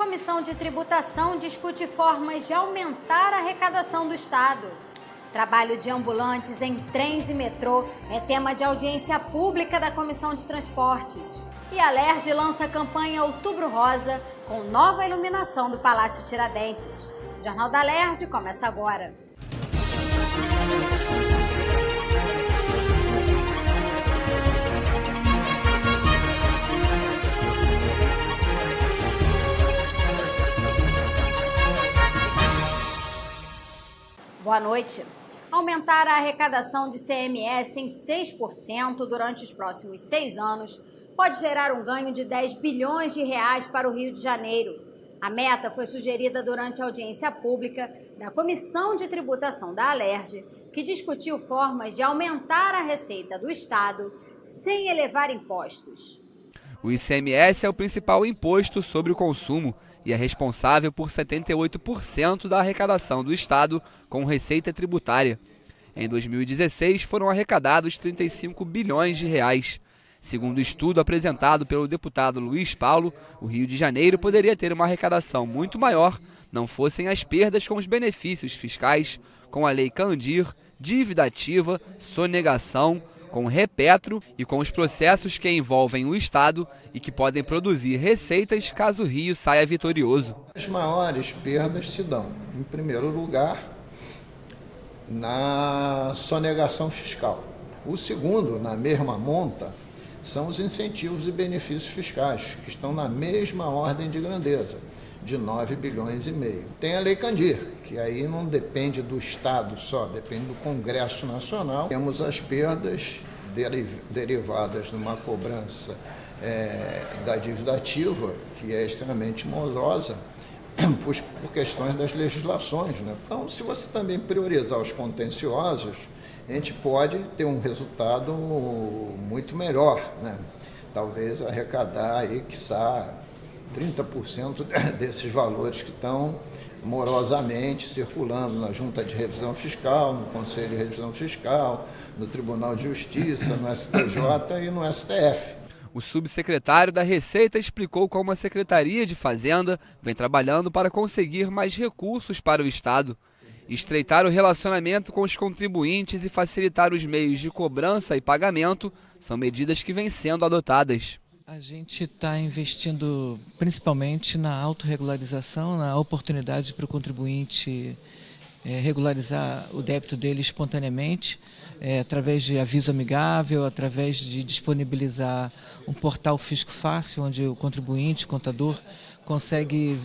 Comissão de Tributação discute formas de aumentar a arrecadação do Estado. Trabalho de ambulantes em trens e metrô é tema de audiência pública da Comissão de Transportes. E a Alerj lança a campanha Outubro Rosa com nova iluminação do Palácio Tiradentes. O Jornal da Alerj começa agora. Boa noite. Aumentar a arrecadação de CMS em 6% durante os próximos 6 anos pode gerar um ganho de 10 bilhões de reais para o Rio de Janeiro. A meta foi sugerida durante a audiência pública da Comissão de Tributação da Alerj, que discutiu formas de aumentar a receita do Estado sem elevar impostos. O ICMS é o principal imposto sobre o consumo e é responsável por 78% da arrecadação do Estado com receita tributária. Em 2016, foram arrecadados 35 bilhões de reais. Segundo o estudo apresentado pelo deputado Luiz Paulo, o Rio de Janeiro poderia ter uma arrecadação muito maior, não fossem as perdas com os benefícios fiscais, com a Lei Candir, dívida ativa, sonegação, com Repetro e com os processos que envolvem o Estado e que podem produzir receitas caso o Rio saia vitorioso. As maiores perdas se dão, em primeiro lugar, na sonegação fiscal. O segundo, na mesma monta, são os incentivos e benefícios fiscais, que estão na mesma ordem de grandeza, de 9 bilhões e meio. Tem a Lei Candir, que aí não depende do Estado só, depende do Congresso Nacional. Temos as perdas derivadas de uma cobrança da dívida ativa, que é extremamente morosa, por questões das legislações, né? Então, se você também priorizar os contenciosos, a gente pode ter um resultado muito melhor, né? Talvez arrecadar aí, quiçá, 30% desses valores que estão morosamente circulando na Junta de Revisão Fiscal, no Conselho de Revisão Fiscal, no Tribunal de Justiça, no STJ e no STF. O subsecretário da Receita explicou como a Secretaria de Fazenda vem trabalhando para conseguir mais recursos para o Estado, estreitar o relacionamento com os contribuintes e facilitar os meios de cobrança e pagamento são medidas que vêm sendo adotadas. A gente está investindo principalmente na autorregularização, na oportunidade para o contribuinte regularizar o débito dele espontaneamente, através de aviso amigável, através de disponibilizar um portal Fisco Fácil, onde o contribuinte, o contador, consegue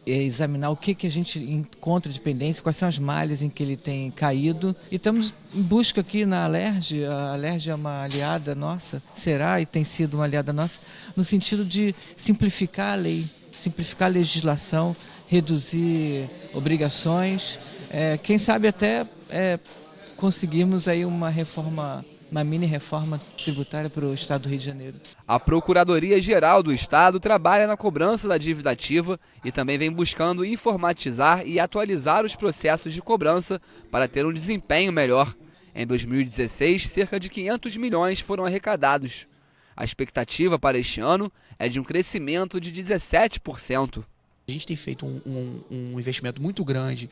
examinar o que a gente encontra de pendência, quais são as malhas em que ele tem caído. E estamos em busca aqui na Alerj. A Alerj é uma aliada nossa, será e tem sido uma aliada nossa, no sentido de simplificar a lei, simplificar a legislação, reduzir obrigações, quem sabe até conseguirmos aí uma mini reforma tributária para o Estado do Rio de Janeiro. A Procuradoria-Geral do Estado trabalha na cobrança da dívida ativa e também vem buscando informatizar e atualizar os processos de cobrança para ter um desempenho melhor. Em 2016, cerca de 500 milhões foram arrecadados. A expectativa para este ano é de um crescimento de 17%. A gente tem feito um investimento muito grande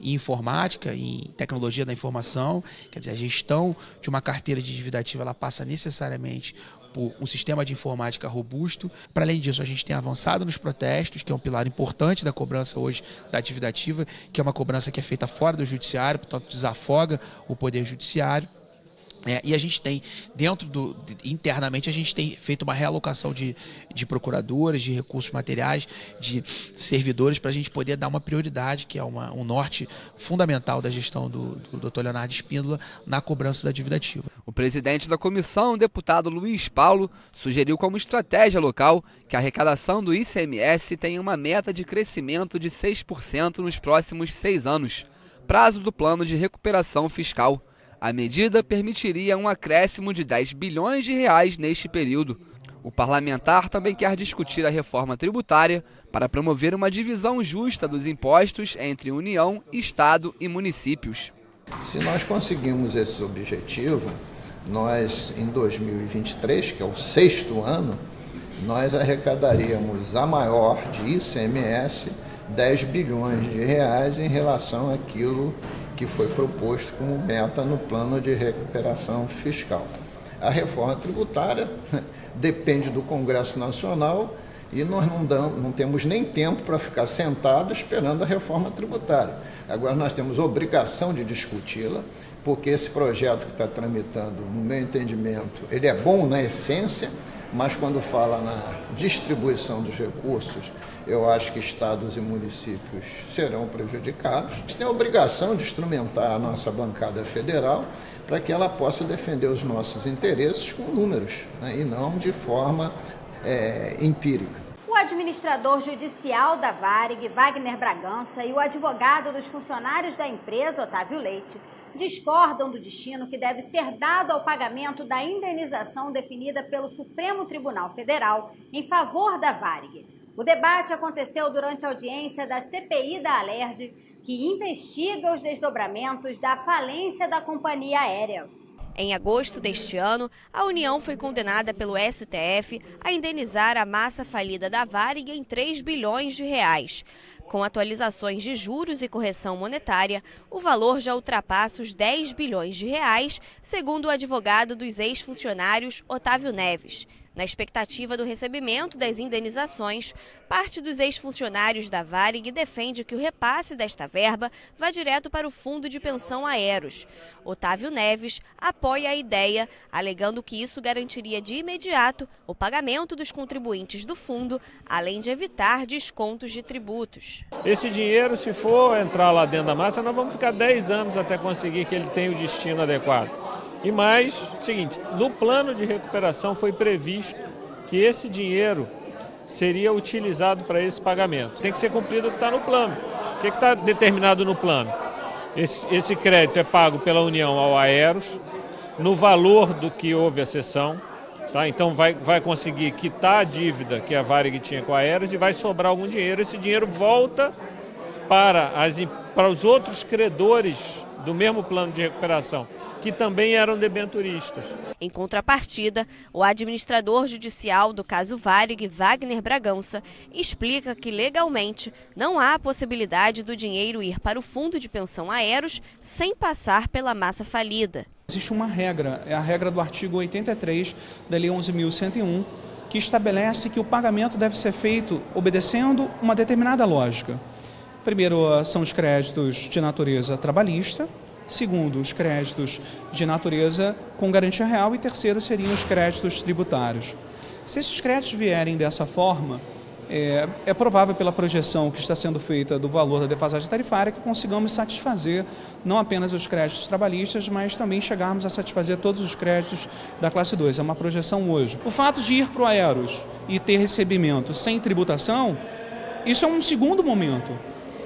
em informática, em tecnologia da informação, quer dizer, a gestão de uma carteira de dívida ativa ela passa necessariamente por um sistema de informática robusto. Para além disso, a gente tem avançado nos protestos, que é um pilar importante da cobrança hoje da dívida ativa, que é uma cobrança que é feita fora do judiciário, portanto desafoga o poder judiciário. E a gente tem, internamente, a gente tem feito uma realocação de procuradores, de recursos materiais, de servidores, para a gente poder dar uma prioridade, que é um norte fundamental da gestão do Dr. Leonardo Espíndola na cobrança da dívida ativa. O presidente da comissão, o deputado Luiz Paulo, sugeriu como estratégia local que a arrecadação do ICMS tenha uma meta de crescimento de 6% nos próximos 6 anos, prazo do plano de recuperação fiscal. A medida permitiria um acréscimo de 10 bilhões de reais neste período. O parlamentar também quer discutir a reforma tributária para promover uma divisão justa dos impostos entre União, Estado e municípios. Se nós conseguirmos esse objetivo, nós em 2023, que é o 6º ano, nós arrecadaríamos a maior de ICMS 10 bilhões de reais em relação àquilo que foi proposto como meta no plano de recuperação fiscal. A reforma tributária depende do Congresso Nacional e nós não temos nem tempo para ficar sentado esperando a reforma tributária. Agora nós temos obrigação de discuti-la, porque esse projeto que está tramitando, no meu entendimento, ele é bom na essência, mas quando fala na distribuição dos recursos, eu acho que estados e municípios serão prejudicados. A gente tem a obrigação de instrumentar a nossa bancada federal para que ela possa defender os nossos interesses com números, né, e não de forma empírica. O administrador judicial da Varig, Wagner Bragança, e o advogado dos funcionários da empresa, Otávio Leite, discordam do destino que deve ser dado ao pagamento da indenização definida pelo Supremo Tribunal Federal em favor da Varig. O debate aconteceu durante a audiência da CPI da Alerj, que investiga os desdobramentos da falência da companhia aérea. Em agosto deste ano, a União foi condenada pelo STF a indenizar a massa falida da Varig em 3 bilhões de reais. Com atualizações de juros e correção monetária, o valor já ultrapassa os 10 bilhões de reais, segundo o advogado dos ex-funcionários Otávio Neves. Na expectativa do recebimento das indenizações, parte dos ex-funcionários da Varig defende que o repasse desta verba vá direto para o Fundo de Pensão Aeros. Otávio Neves apoia a ideia, alegando que isso garantiria de imediato o pagamento dos contribuintes do fundo, além de evitar descontos de tributos. Esse dinheiro, se for entrar lá dentro da massa, nós vamos ficar 10 anos até conseguir que ele tenha o destino adequado. E mais, seguinte, no plano de recuperação foi previsto que esse dinheiro seria utilizado para esse pagamento. Tem que ser cumprido o que está no plano. O que está determinado no plano? Esse crédito é pago pela União ao Aeros, no valor do que houve a cessão. Tá? Então vai conseguir quitar a dívida que a Varig tinha com a Aeros e vai sobrar algum dinheiro. Esse dinheiro volta para os outros credores do mesmo plano de recuperação, que também eram debenturistas. Em contrapartida, o administrador judicial do caso Varig, Wagner Bragança, explica que legalmente não há a possibilidade do dinheiro ir para o Fundo de Pensão Aeros sem passar pela massa falida. Existe uma regra, é a regra do artigo 83 da Lei 11.101, que estabelece que o pagamento deve ser feito obedecendo uma determinada lógica. Primeiro, são os créditos de natureza trabalhista. Segundo, os créditos de natureza com garantia real. E terceiro, seriam os créditos tributários. Se esses créditos vierem dessa forma, é provável pela projeção que está sendo feita do valor da defasagem tarifária que consigamos satisfazer não apenas os créditos trabalhistas, mas também chegarmos a satisfazer todos os créditos da classe 2. É uma projeção hoje. O fato de ir para o Aeros e ter recebimento sem tributação, isso é um segundo momento.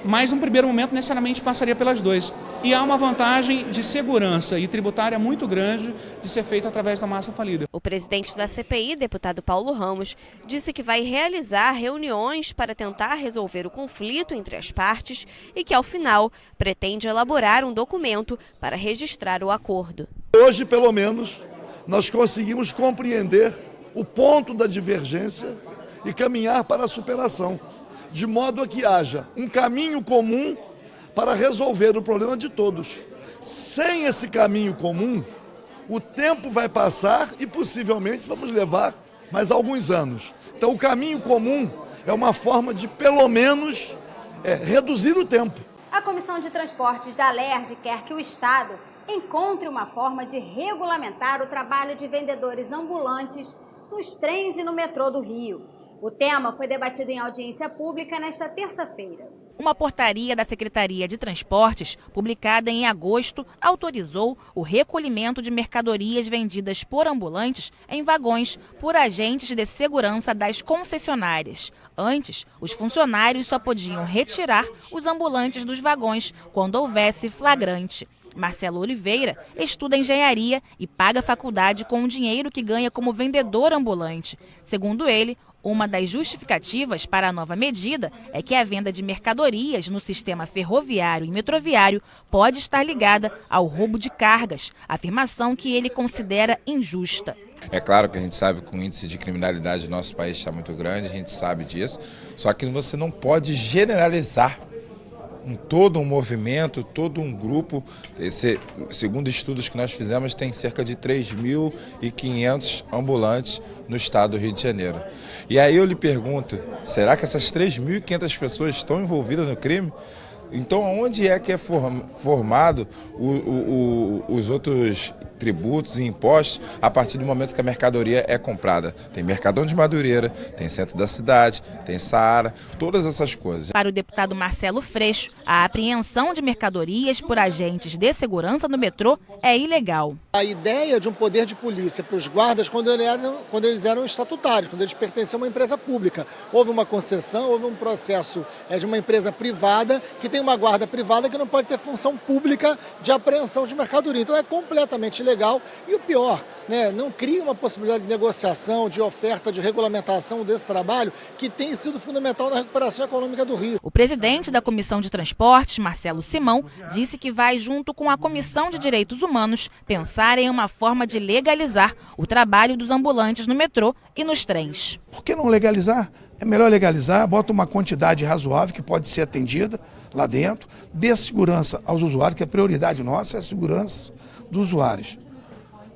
Mas um primeiro momento necessariamente passaria pelas duas. E há uma vantagem de segurança e tributária muito grande de ser feito através da massa falida. O presidente da CPI, deputado Paulo Ramos, disse que vai realizar reuniões para tentar resolver o conflito entre as partes e que, ao final, pretende elaborar um documento para registrar o acordo. Hoje, pelo menos, nós conseguimos compreender o ponto da divergência e caminhar para a superação, de modo a que haja um caminho comum para resolver o problema de todos. Sem esse caminho comum, o tempo vai passar e possivelmente vamos levar mais alguns anos. Então o caminho comum é uma forma de, pelo menos, reduzir o tempo. A Comissão de Transportes da Alerj quer que o Estado encontre uma forma de regulamentar o trabalho de vendedores ambulantes nos trens e no metrô do Rio. O tema foi debatido em audiência pública nesta terça-feira. Uma portaria da Secretaria de Transportes, publicada em agosto, autorizou o recolhimento de mercadorias vendidas por ambulantes em vagões por agentes de segurança das concessionárias. Antes, os funcionários só podiam retirar os ambulantes dos vagões quando houvesse flagrante. Marcelo Oliveira estuda engenharia e paga faculdade com o dinheiro que ganha como vendedor ambulante. Segundo ele, uma das justificativas para a nova medida é que a venda de mercadorias no sistema ferroviário e metroviário pode estar ligada ao roubo de cargas, afirmação que ele considera injusta. É claro que a gente sabe que o índice de criminalidade do nosso país está muito grande, a gente sabe disso, só que você não pode generalizar todo um movimento, todo um grupo. Segundo estudos que nós fizemos, tem cerca de 3.500 ambulantes no estado do Rio de Janeiro. E aí eu lhe pergunto, será que essas 3.500 pessoas estão envolvidas no crime? Então, onde é que é formado os outros tributos e impostos a partir do momento que a mercadoria é comprada? Tem Mercadão de Madureira, tem Centro da Cidade, tem Saara, todas essas coisas. Para o deputado Marcelo Freixo, a apreensão de mercadorias por agentes de segurança no metrô é ilegal. A ideia de um poder de polícia para os guardas quando eles eram estatutários, quando eles pertenciam a uma empresa pública. Houve uma concessão, houve um processo de uma empresa privada que tem uma guarda privada que não pode ter função pública de apreensão de mercadoria. Então é completamente ilegal e o pior, não cria uma possibilidade de negociação, de oferta, de regulamentação desse trabalho que tem sido fundamental na recuperação econômica do Rio. O presidente da Comissão de Transportes, Marcelo Simão, disse que vai, junto com a Comissão de Direitos Humanos, pensar em uma forma de legalizar o trabalho dos ambulantes no metrô e nos trens. Por que não legalizar? É melhor legalizar, bota uma quantidade razoável que pode ser atendida lá dentro, dê segurança aos usuários, que a prioridade nossa é a segurança dos usuários.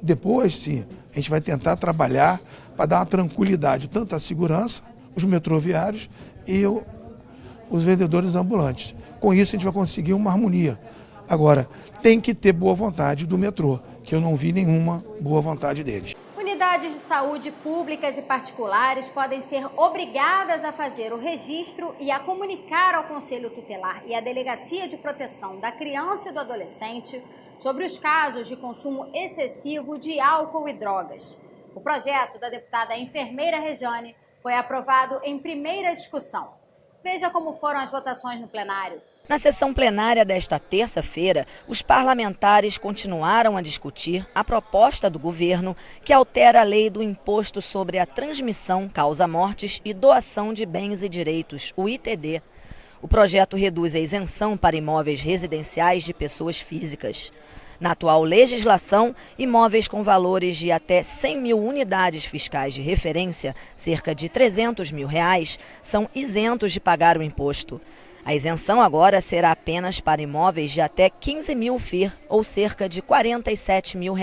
Depois, sim, a gente vai tentar trabalhar para dar uma tranquilidade, tanto à segurança, os metroviários e os vendedores ambulantes. Com isso, a gente vai conseguir uma harmonia. Agora, tem que ter boa vontade do metrô, que eu não vi nenhuma boa vontade deles. Unidades de saúde públicas e particulares podem ser obrigadas a fazer o registro e a comunicar ao Conselho Tutelar e à Delegacia de Proteção da Criança e do Adolescente sobre os casos de consumo excessivo de álcool e drogas. O projeto da deputada enfermeira Rejane foi aprovado em primeira discussão. Veja como foram as votações no plenário. Na sessão plenária desta terça-feira, os parlamentares continuaram a discutir a proposta do governo que altera a lei do Imposto sobre a Transmissão, Causa-Mortes e Doação de Bens e Direitos, o ITD. O projeto reduz a isenção para imóveis residenciais de pessoas físicas. Na atual legislação, imóveis com valores de até 100 mil unidades fiscais de referência, cerca de R$300 mil, são isentos de pagar o imposto. A isenção agora será apenas para imóveis de até 15 mil FIR, ou cerca de R$47 mil.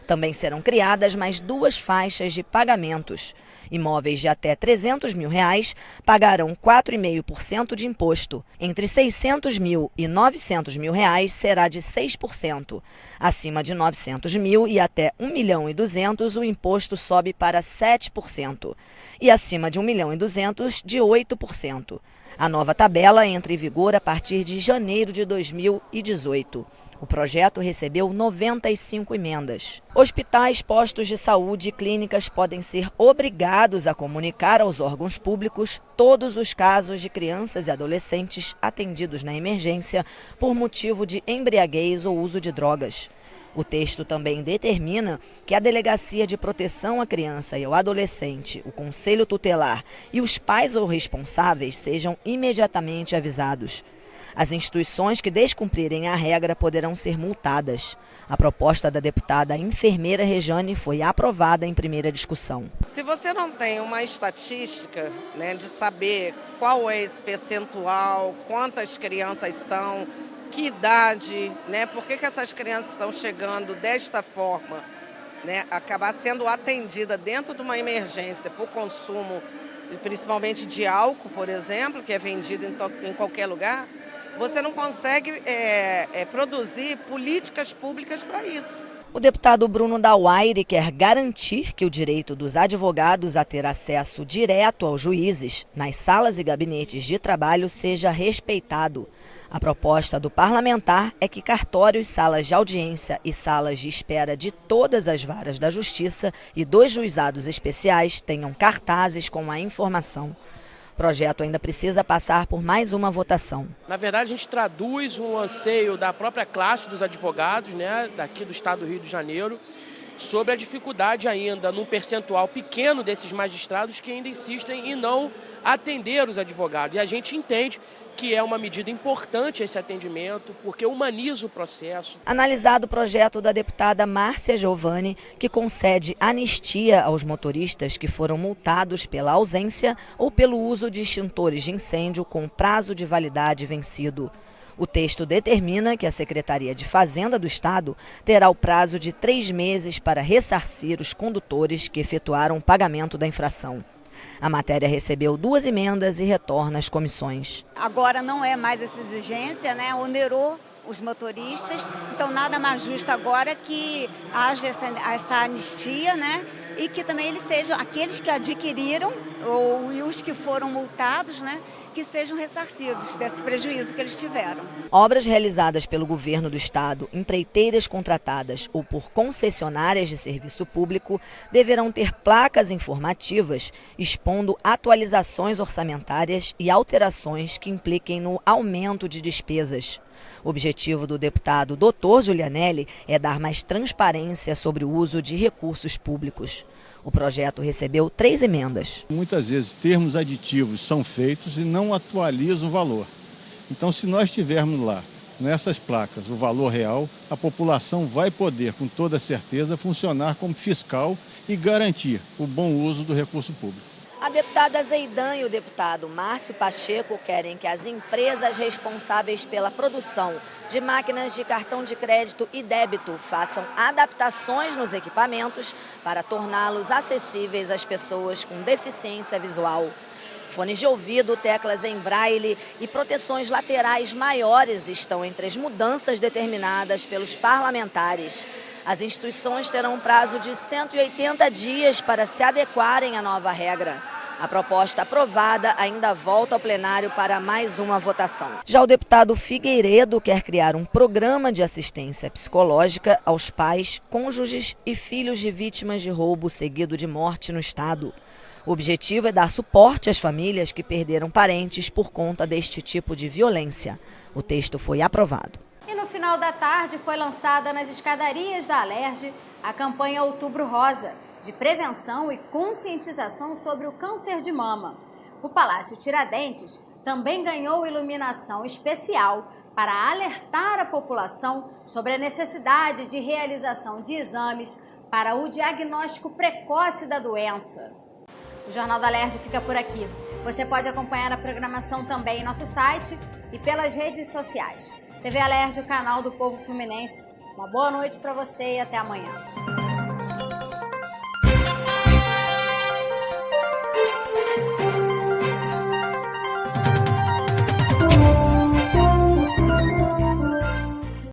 Também serão criadas mais duas faixas de pagamentos. Imóveis de até R$300 mil pagarão 4,5% de imposto. Entre R$600 mil e R$900 mil será de 6%. Acima de R$900 mil e até R$1.200.000 o imposto sobe para 7%. E acima de R$1.200.000 de 8%. A nova tabela entra em vigor a partir de janeiro de 2018. O projeto recebeu 95 emendas. Hospitais, postos de saúde e clínicas podem ser obrigados a comunicar aos órgãos públicos todos os casos de crianças e adolescentes atendidos na emergência por motivo de embriaguez ou uso de drogas. O texto também determina que a Delegacia de Proteção à Criança e ao Adolescente, o Conselho Tutelar e os pais ou responsáveis sejam imediatamente avisados. As instituições que descumprirem a regra poderão ser multadas. A proposta da deputada enfermeira Rejane foi aprovada em primeira discussão. Se você não tem uma estatística, de saber qual é esse percentual, quantas crianças são, que idade, por que essas crianças estão chegando desta forma, acabar sendo atendida dentro de uma emergência por consumo, principalmente de álcool, por exemplo, que é vendido em qualquer lugar, você não consegue produzir políticas públicas para isso. O deputado Bruno Dauaire quer garantir que o direito dos advogados a ter acesso direto aos juízes nas salas e gabinetes de trabalho seja respeitado. A proposta do parlamentar é que cartórios, salas de audiência e salas de espera de todas as varas da Justiça e dos juizados especiais tenham cartazes com a informação. O projeto ainda precisa passar por mais uma votação. Na verdade, a gente traduz um anseio da própria classe dos advogados, daqui do estado do Rio de Janeiro, sobre a dificuldade ainda num percentual pequeno desses magistrados que ainda insistem em não atender os advogados. E a gente entende que é uma medida importante esse atendimento, porque humaniza o processo. Analisado o projeto da deputada Márcia Giovanni, que concede anistia aos motoristas que foram multados pela ausência ou pelo uso de extintores de incêndio com prazo de validade vencido. O texto determina que a Secretaria de Fazenda do Estado terá o prazo de 3 meses para ressarcir os condutores que efetuaram o pagamento da infração. A matéria recebeu 2 emendas e retorna às comissões. Agora não é mais essa exigência, né? Onerou os motoristas, então nada mais justo agora que haja essa anistia, né? E que também eles sejam aqueles que adquiriram e os que foram multados, né? Que sejam ressarcidos desse prejuízo que eles tiveram. Obras realizadas pelo governo do estado, empreiteiras contratadas ou por concessionárias de serviço público deverão ter placas informativas expondo atualizações orçamentárias e alterações que impliquem no aumento de despesas. O objetivo do deputado Dr. Giulianelli é dar mais transparência sobre o uso de recursos públicos. O projeto recebeu 3 emendas. Muitas vezes termos aditivos são feitos e não atualizam o valor. Então, se nós tivermos lá, nessas placas, o valor real, a população vai poder, com toda certeza, funcionar como fiscal e garantir o bom uso do recurso público. A deputada Zeidan e o deputado Márcio Pacheco querem que as empresas responsáveis pela produção de máquinas de cartão de crédito e débito façam adaptações nos equipamentos para torná-los acessíveis às pessoas com deficiência visual. Fones de ouvido, teclas em braille e proteções laterais maiores estão entre as mudanças determinadas pelos parlamentares. As instituições terão um prazo de 180 dias para se adequarem à nova regra. A proposta aprovada ainda volta ao plenário para mais uma votação. Já o deputado Figueiredo quer criar um programa de assistência psicológica aos pais, cônjuges e filhos de vítimas de roubo seguido de morte no estado. O objetivo é dar suporte às famílias que perderam parentes por conta deste tipo de violência. O texto foi aprovado. E no final da tarde foi lançada nas escadarias da Alerj a campanha Outubro Rosa, de prevenção e conscientização sobre o câncer de mama. O Palácio Tiradentes também ganhou iluminação especial para alertar a população sobre a necessidade de realização de exames para o diagnóstico precoce da doença. O Jornal da Alerj fica por aqui. Você pode acompanhar a programação também em nosso site e pelas redes sociais. TV Alerj, o canal do povo fluminense. Uma boa noite para você e até amanhã.